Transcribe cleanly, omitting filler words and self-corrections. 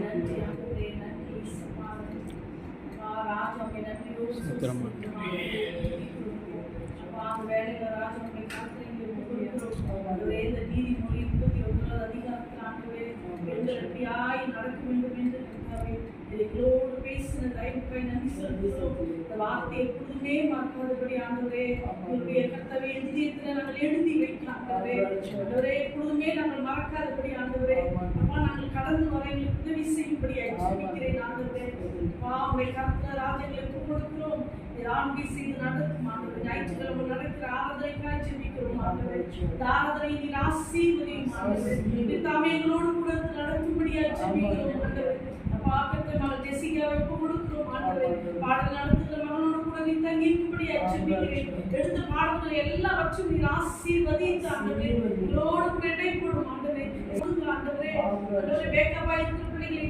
நன்றி ஆண்டவரே, நன்றி இயேசுவா. ராஜாவை நன்றியோடு ஸ்தோத்திரிக்கிறோம். அந்த வேலையில ராஜாவை இந்த நீதிமொழி 31 அதிகாரத்தில் ஆண்டவரே பெண்கள் எப்படியாய் நடக்க வேண்டும் என்று எங்களோடு பேசின தயவுக்காய் நன்றி செலுத்துகிறோம். இந்த வார்த்தை எப்பொழுதுமே மறக்காதபடி ஆண்டவரே உங்களுடைய கர்த்தவே இதயத்தில் நாங்கள் எழுதி வைக்கலாம். ஆண்டவரே எப்பொழுதுமே நாங்கள் மறக்காதபடி ஆண்டவரே அப்பா நாங்கள் கடந்து வர எங்களுக்கு உதவி செய்யும்படி ஜெபிக்கிறேன். ஆண்டவரே அப்பா உங்களுடைய கர்த்தர் ராஜ்யங்களுக்கு கொடுக்கிறோம். ஆண்மை செய்து நடக்கும் ஆண்டவரே. ஞாயிற்றுக்கிழமை நடக்கிற ஆராதனைக்காய் ஜெபிக்கிறோம் ஆண்டவரே. இந்த ஆராதனை நீர் ஆசீர்வதியும் ஆண்டவரே. நீர் தாமே எங்களோடு கூட நடத்தும்படியாய் ஜெபிக்கிறோம் ஆண்டவரே. பாக்கத்தை மகள் ஜெசிகாவை கொடுக்கிறோம் ஆண்டவரே. பாடல் நடத்துகிற மகளோடு கூட நீ தங்கியிருக்கும்படியாய் ஜெபிக்கிறேன். எடுத்த பாடல்களை எல்லாவற்றையும் நீர் ஆசீர்வதித்து ஆண்டவரே எங்களோடு கூட இடைப்படும் ஆண்டவரே. ஆண்டவரே ஆண்டவரே வேகமாய் இருக்கிற பிள்ளைகளை